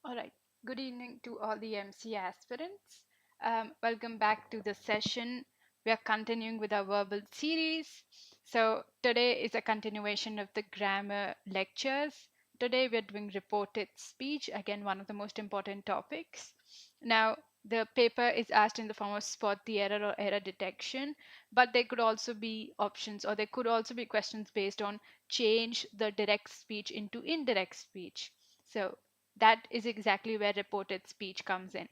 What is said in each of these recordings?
All right. Good evening to all the MC aspirants. Welcome back to the session. We are continuing with our verbal series. So today is a continuation of the grammar lectures. Today we are doing reported speech, again one of the most important topics. Now the paper is asked in the form of spot the error or error detection, but there could also be options or there could also be questions based on change the direct speech into indirect speech. So that is exactly where reported speech comes in.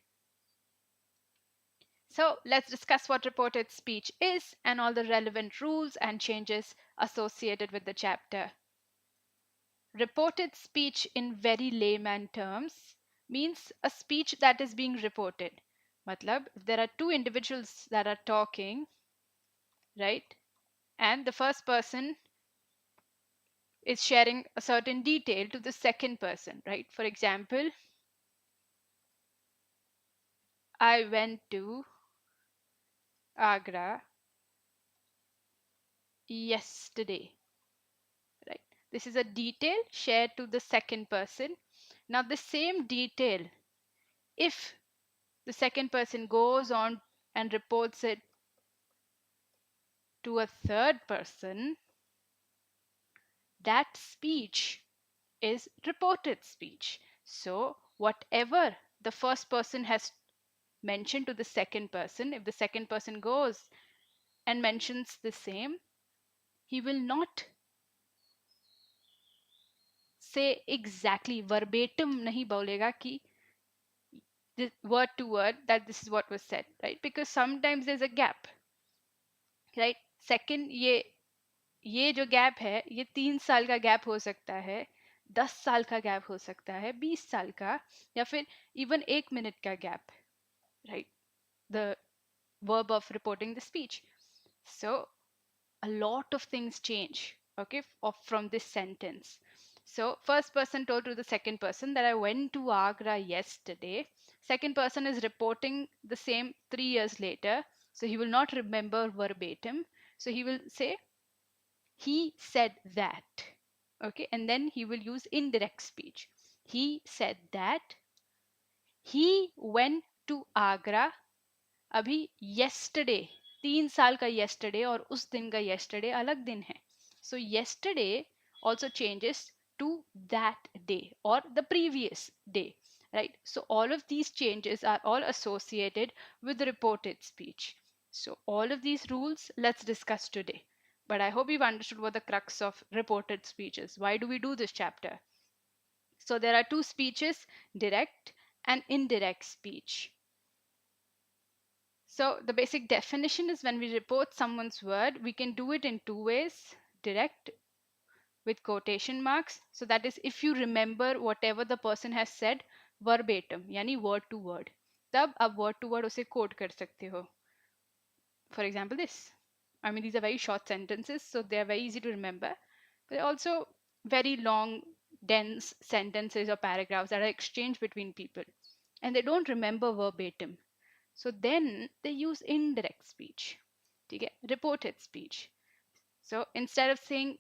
So let's discuss what reported speech is and all the relevant rules and changes associated with the chapter. Reported speech in very layman terms means a speech that is being reported. Matlab, if there are two individuals that are talking, right, and the first person is sharing a certain detail to the second person, right? For example, I went to Agra yesterday, right? This is a detail shared to the second person. Now the same detail, if the second person goes on and reports it to a third person, that speech is reported speech. So whatever the first person has mentioned to the second person, if the second person goes and mentions the same, he will not say exactly verbatim nahi bolega ki word to word that this is what was said, right? Because sometimes there's a gap, right? Second, ये जो gap है ये 3 साल का gap हो सकता है, 10 साल का गैप हो सकता है, 20 साल का, या फिर इवन 1 मिनट का gap, right? The verb of reporting the speech. So a lot of things change, okay, from this sentence. So first person told to the second person that I went to Agra yesterday. Second person is reporting the same 3 years later, so he will not remember verbatim, so he will say he said that, okay, and then he will use indirect speech. He said that he went to Agra. अभी yesterday, 3 साल का yesterday और उस दिन का yesterday अलग दिन है. So yesterday also changes to that day or the previous day, right? So all of these changes are all associated with reported speech. So all of these rules let's discuss today. But I hope you've understood what the crux of reported speech is. Why do we do this chapter? So there are two speeches, direct and indirect speech. So the basic definition is when we report someone's word, we can do it in two ways: direct with quotation marks. So that is if you remember whatever the person has said verbatim, यानी word to word. तब आप word to word उसे quote कर सकते हो. For example, this. I mean, these are very short sentences, so they are very easy to remember. They're also very long, dense sentences or paragraphs that are exchanged between people, and they don't remember verbatim. So then they use indirect speech, okay? Reported speech. So instead of saying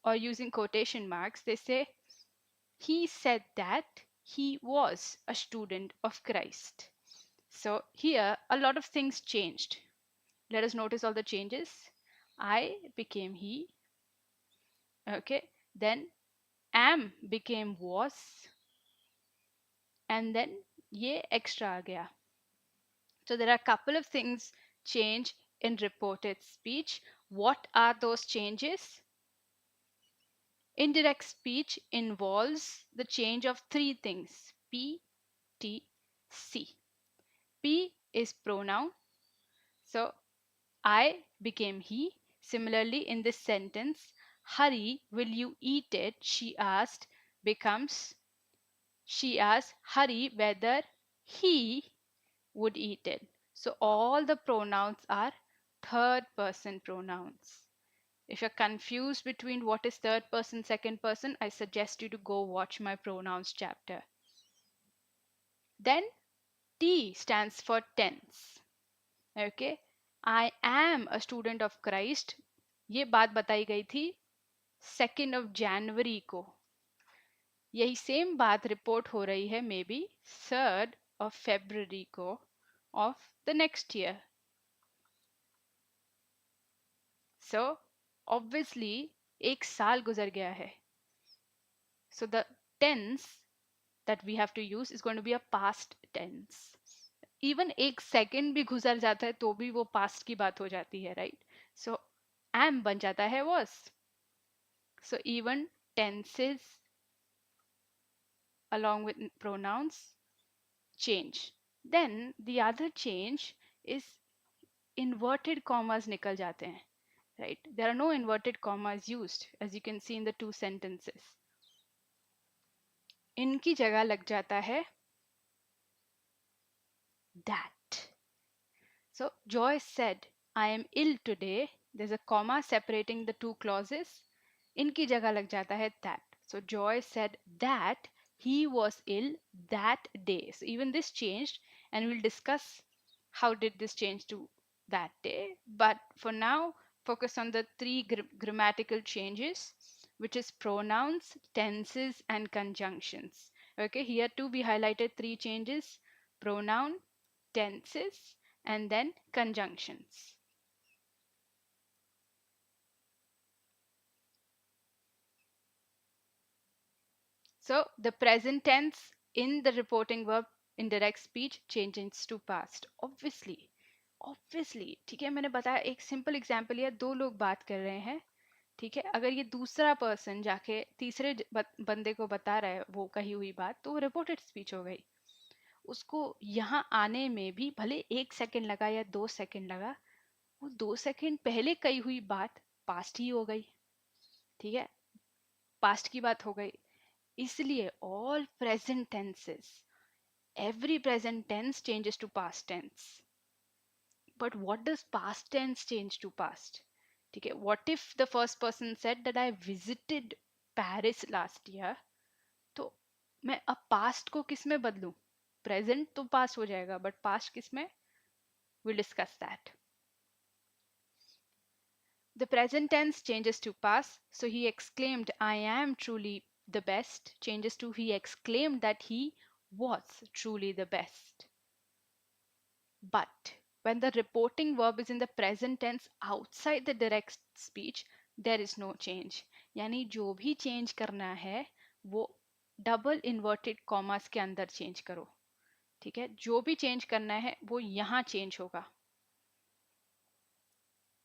or using quotation marks, they say, he said that he was a student of Christ. So here, a lot of things changed. Let us notice all the changes. I became he, okay? Then am became was, and then ye extra आ गया. So there are a couple of things change in reported speech. What are those changes? Indirect speech involves the change of three things: P, T, C. P is pronoun. So I became he. Similarly, in this sentence, Hari, will you eat it? She asked, becomes, she asked Hari whether he would eat it. So all the pronouns are third person pronouns. If you're confused between what is third person, second person, I suggest you to go watch my pronouns chapter. Then T stands for tense. Okay, I am a student of Christ. ये बात बताई गई थी 2nd of January को. यही same बात report हो रही है may be 3rd of February को of the next year. So obviously एक साल गुजर गया है. So the tense that we have to use is going to be a past tense. Even एक सेकेंड भी गुजर जाता है तो भी वो पास्ट की बात हो जाती है, राइट? सो am बन जाता है was. So even tenses along with pronouns change. Then the other change is inverted commas निकल जाते हैं, right? There are no inverted commas used as you can see in the two sentences. इनकी जगह लग जाता है that. So Joy said, I am ill today. There's a comma separating the two clauses. इनकी जगह लग जाता है that. So Joy said that he was ill that day. So even this changed, and we'll discuss how did this change to that day. But for now, focus on the three grammatical changes, which is pronouns, tenses, and conjunctions. Okay, here too we highlighted three changes: pronoun, tenses, and then conjunctions. So the present tense in the reporting verb indirect speech changes to past. Obviously, ठीक है, मैंने बताया एक simple example लिया, दो लोग बात कर रहे हैं, ठीक है, अगर ये दूसरा पर्सन जाके तीसरे बंदे को बता रहा है वो कही हुई बात, तो वो रिपोर्टेड स्पीच हो गई. उसको यहाँ आने में भी भले 1 सेकंड लगा या 2 सेकंड लगा, वो 2 सेकंड पहले कही हुई बात पास्ट ही हो गई, ठीक है, पास्ट की बात हो गई. इसलिए all present tenses, every present tense changes to past tense. But what does past tense change to past? ठीक है, what if the first person said that I visited Paris last year? तो मैं अब past को किस में बदलूं? Present तो past हो जाएगा, but past किस में? We'll discuss that. The present tense changes to past. So he exclaimed, I am truly the best, changes to he exclaimed that he was truly the best. But when the reporting verb is in the present tense outside the direct speech, there is no change. यानी जो भी change करना है वो double inverted commas के अंदर change करो, ठीक है, जो भी change करना है वो यहाँ change होगा.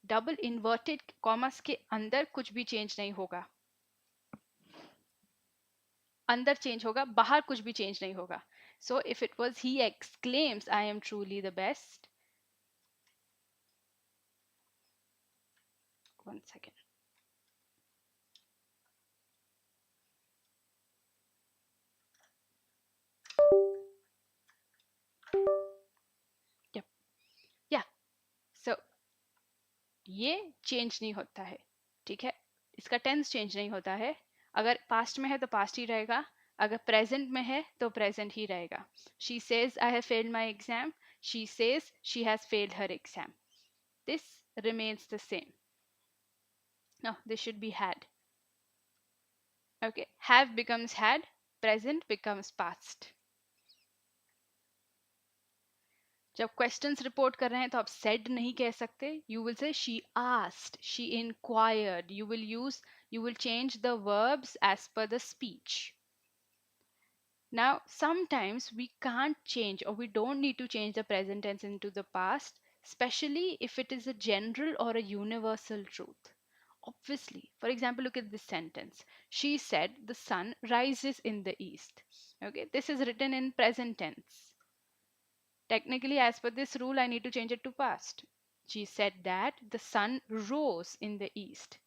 डबल इन्वर्टेड कॉमर्स के अंदर कुछ भी चेंज नहीं होगा, अंदर चेंज होगा, बाहर कुछ भी चेंज नहीं होगा. So if it was he exclaims I am truly the best, one second, या सो ये चेंज नहीं होता है, ठीक है, इसका टेंस चेंज नहीं होता है. अगर पास्ट में है तो पास्ट ही रहेगा, अगर प्रेजेंट में है तो प्रेजेंट ही रहेगा. She says I have failed my exam, she says she has failed her exam. This remains the same. No, this should be had. Okay, have becomes had, present becomes past. जब questions report कर रहे हैं तो आप said नहीं कह सकते. You will say she asked, she inquired. You will change the verbs as per the speech. Now, sometimes we can't change or we don't need to change the present tense into the past, especially if it is a general or a universal truth. Obviously, for example, look at this sentence. She said the sun rises in the east. Okay, this is written in present tense. Technically, as per this rule, I need to change it to past. She said that the sun rose in the east.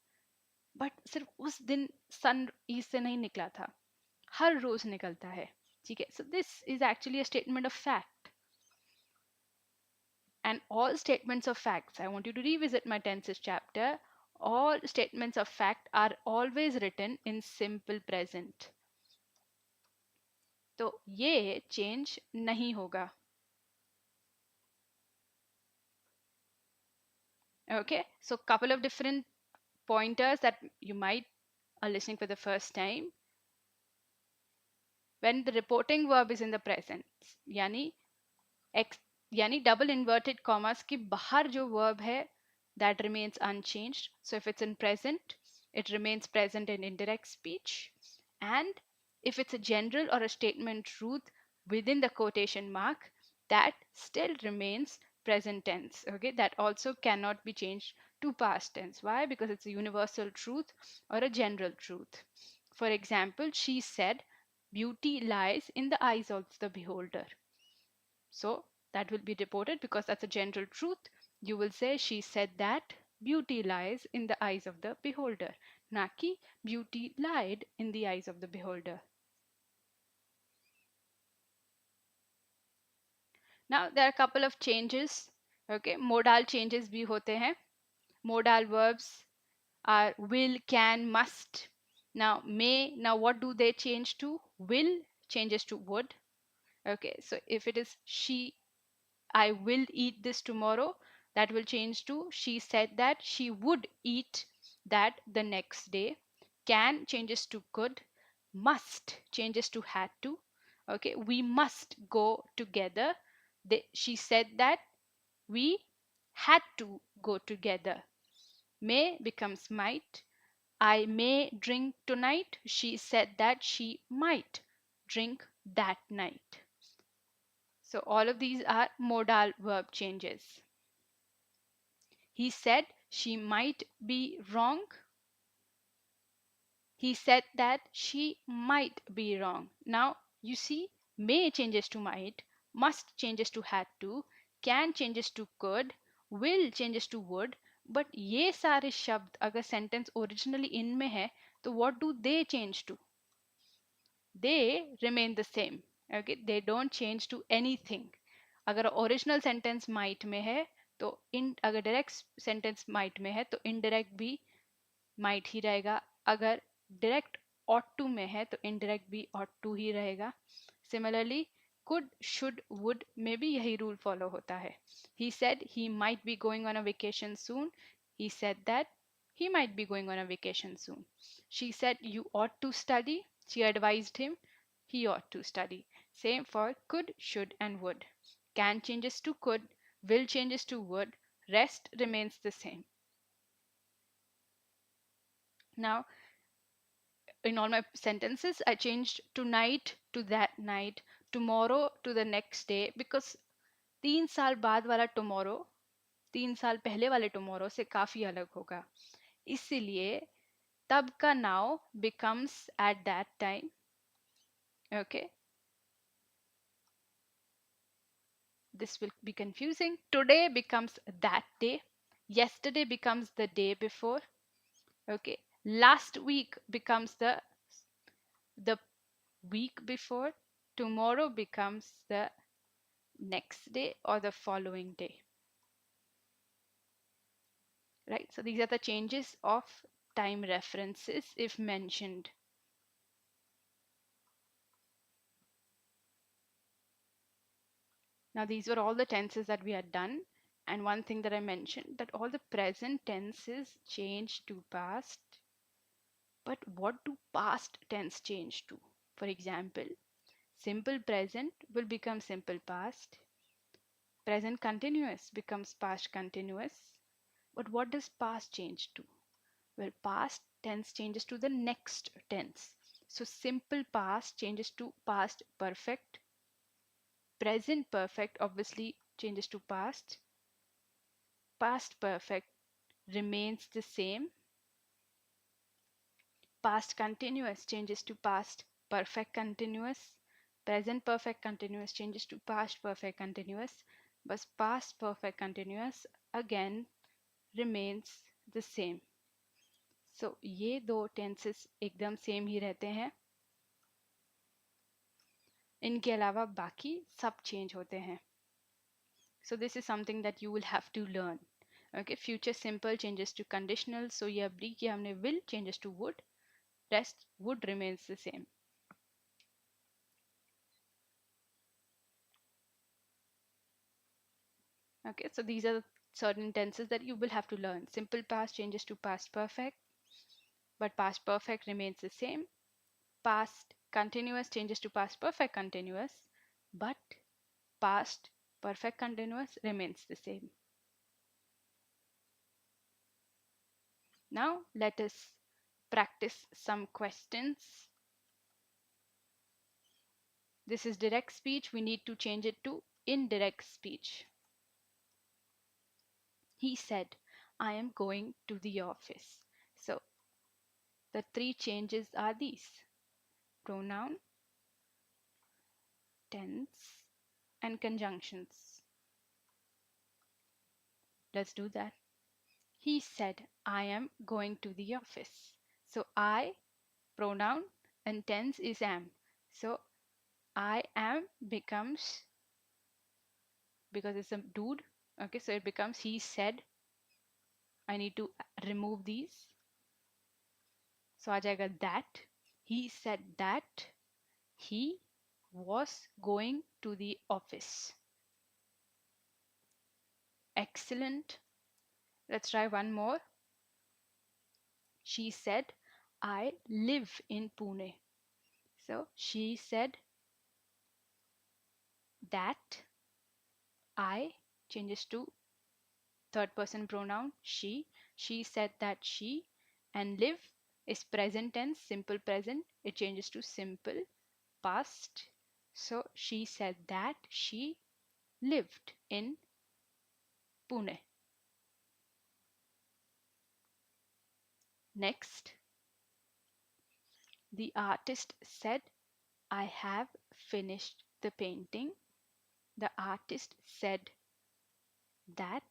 But सिर्फ उस दिन sun east से नहीं निकला था, हर रोज निकलता है, ठीक है. So this is actually a statement of fact. And all statements of facts, I want you to revisit my tenses chapter. All statements of fact are always written in simple present. तो ये change नहीं होगा. Okay, so couple of different pointers that you might are listening for the first time. when the reporting verb is in the present, यानी X यानी double inverted commas के बाहर जो verb है that remains unchanged. So if it's in present, it remains present in indirect speech. And if it's a general or a statement truth within the quotation mark, that still remains present tense. Okay, that also cannot be changed to past tense. Why? Because it's a universal truth or a general truth. For example, she said, beauty lies in the eyes of the beholder. So that will be reported because that's a general truth. You will say she said that beauty lies in the eyes of the beholder. Naki beauty lied in the eyes of the beholder. Now there are a couple of changes. Okay, modal changes bhi hote hain. Modal verbs are will, can, must. Now may, now what do they change to? Will changes to would. Okay, so if it is she, I will eat this tomorrow, that will change to she said that she would eat that the next day. Can changes to could. Must changes to had to. Okay, we must go together. She said that we had to go together. May becomes might. I may drink tonight. She said that she might drink that night. So all of these are modal verb changes. He said she might be wrong. He said that she might be wrong. Now you see, may changes to might, must changes to had to, can changes to could, will changes to would. But ये सारे शब्द अगर sentence originally in में है तो what do they change to? They remain the same. Okay, they don't change to anything. अगर original sentence might में है तो इन अगर डायरेक्ट सेंटेंस माइट में है तो इनडायरेक्ट भी माइट ही रहेगा. अगर डायरेक्ट ought to में है तो इनडायरेक्ट भी ought to ही रहेगा. सिमिलरली could, should, would में भी यही रूल फॉलो होता है. He said he might be going on a vacation soon. He said that he might be going on a vacation soon. She said you ought to study. She advised him he ought to study. Same for could, should, and would. Can changes to could, will changes to would, rest remains the same. Now, in all my sentences, I changed tonight to that night, tomorrow to the next day, because 3 साल बाद वाला tomorrow 3 साल पहले वाले tomorrow से काफी अलग होगा. इसीलिए तब का now becomes at that time. Okay, this will be confusing. Today becomes that day. Yesterday becomes the day before. Okay, last week becomes the week before. Tomorrow becomes the next day or the following day. Right, so these are the changes of time references if mentioned. Now these were all the tenses that we had done, and one thing that I mentioned, that all the present tenses change to past. But what do past tense change to? For example, simple present will become simple past. Present continuous becomes past continuous. But what does past change to? Well, past tense changes to the next tense. So simple past changes to past perfect. Present perfect obviously changes to past. Past perfect remains the same. Past continuous changes to past perfect continuous. Present perfect continuous changes to past perfect continuous. But past perfect continuous again remains the same. So ये दो tenses एकदम same ही रहते हैं. इनके अलावा बाकी सब change होते हैं. So this is something that you will have to learn. Okay, future simple changes to conditional. So ये अभी कि हमने will changes to would. Rest would remains the same. Okay, so these are certain tenses that you will have to learn. Simple past changes to past perfect, but past perfect remains the same. Past continuous changes to past perfect continuous, but past perfect continuous remains the same. Now let us practice some questions. This is direct speech. We need to change it to indirect speech. He said, I am going to the office. So the three changes are these: pronoun, tense, and conjunctions. Let's do that. He said, I am going to the office. So I, pronoun, and tense is am. So I am becomes, because it's a dude, okay, so it becomes he said. I need to remove these. So आ जाएगा that. He said that he was going to the office. Excellent. Let's try one more. She said, I live in Pune. So she said that I changes to third person pronoun she. She said that she, and live is present tense, simple present. It changes to simple past. So she said that she lived in Pune. Next, the artist said, I have finished the painting. The artist said that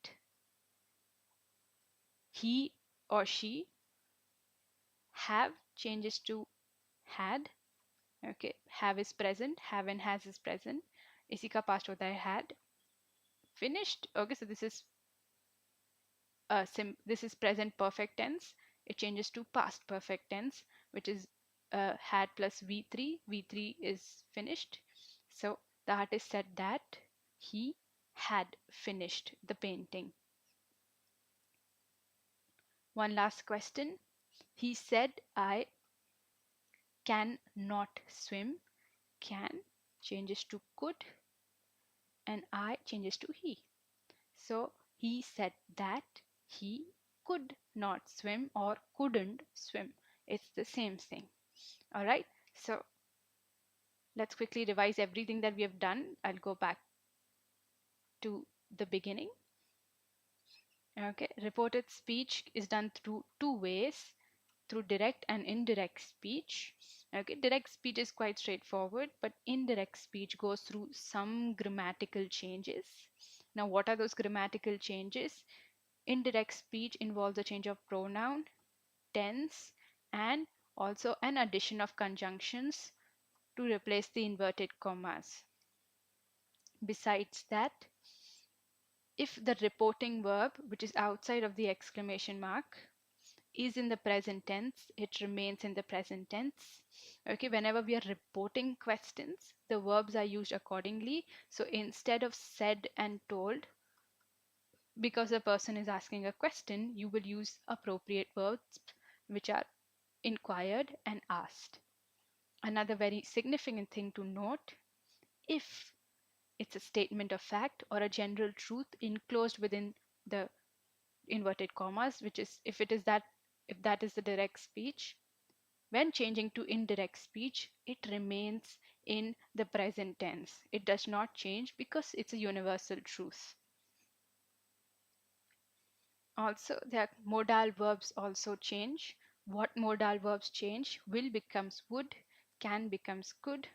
he or she, have changes to had. Okay, have is present, have and has is present. इसी का past होता है had. Finished. Okay, so this is present perfect tense. It changes to past perfect tense, which is had plus V3. V3 is finished. So the artist said that he had finished the painting. One last question. He said, I can not swim. Can changes to could, and I changes to he. So he said that he could not swim or couldn't swim. It's the same thing. All right. So let's quickly revise everything that we have done. I'll go back to the beginning. Okay. Reported speech is done through two ways, through direct and indirect speech. Okay, direct speech is quite straightforward, but indirect speech goes through some grammatical changes. Now, what are those grammatical changes? Indirect speech involves a change of pronoun, tense, and also an addition of conjunctions to replace the inverted commas. Besides that, if the reporting verb, which is outside of the exclamation mark, is in the present tense, it remains in the present tense. Okay, whenever we are reporting questions, the verbs are used accordingly. So instead of said and told, because a person is asking a question, you will use appropriate verbs which are inquired and asked. Another very significant thing to note, if it's a statement of fact or a general truth enclosed within the inverted commas, which is if that is the direct speech, when changing to indirect speech, it remains in the present tense. It does not change because it's a universal truth. Also, their modal verbs also change. What modal verbs change? Will becomes would, can becomes could,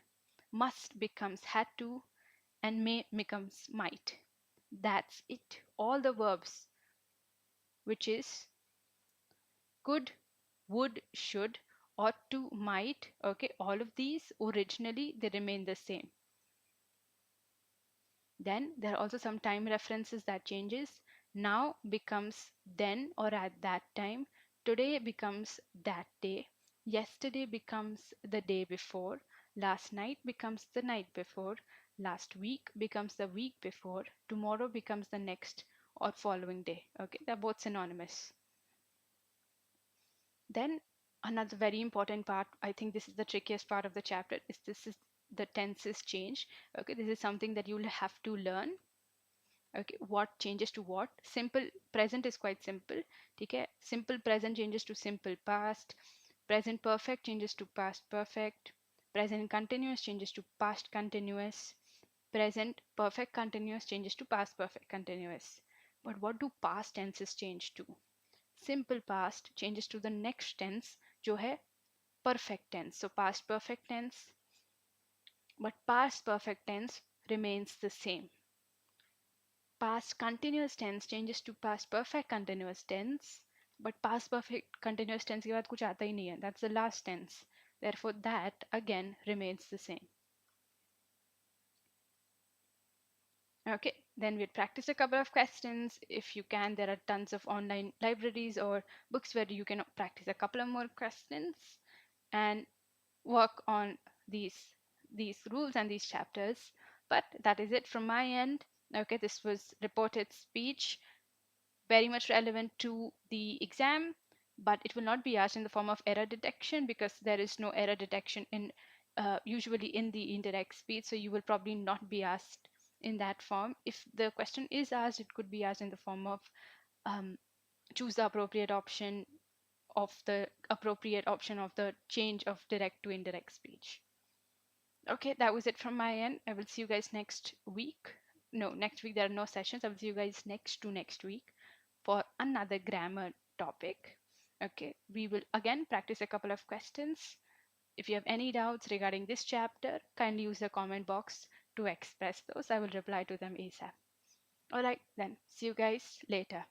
must becomes had to, and may becomes might. That's it. All the verbs, which is could, would, should, ought to, might, okay, all of these originally they remain the same. Then there are also some time references that changes. Now becomes then or at that time. Today becomes that day. Yesterday becomes the day before. Last night becomes the night before. Last week becomes the week before. Tomorrow becomes the next or following day. Okay, they're both synonymous. Then Another very important part, I think this is the trickiest part of the chapter, is this is the tenses change. Okay, this is something that you'll have to learn. Okay, what changes to what? Simple present is quite simple. Okay, simple present changes to simple past. Present perfect changes to past perfect. Present continuous changes to past continuous. Present perfect continuous changes to past perfect continuous. But what do past tenses change to? Simple past changes to the next tense, जो है perfect tense. So past perfect tense, but past perfect tense remains the same. Past continuous tense changes to past perfect continuous tense, but past perfect continuous tense के बाद कुछ आता ही नहीं है. That's the last tense. Therefore, that again remains the same. Okay, then we'll practice a couple of questions. If you can, there are tons of online libraries or books where you can practice a couple of more questions and work on these rules and these chapters. But that is it from my end. Okay, this was reported speech, very much relevant to the exam, but it will not be asked in the form of error detection because there is no error detection in usually in the indirect speech, so you will probably not be asked in that form. If the question is asked, it could be asked in the form of choose the appropriate option of the change of direct to indirect speech. Okay, that was it from my end. I will see you guys next week. No, next week there are no sessions. I will see you guys next week for another grammar topic. Okay, we will again practice a couple of questions. If you have any doubts regarding this chapter, kindly use the comment box to express those. I will reply to them ASAP. All right, then, see you guys later.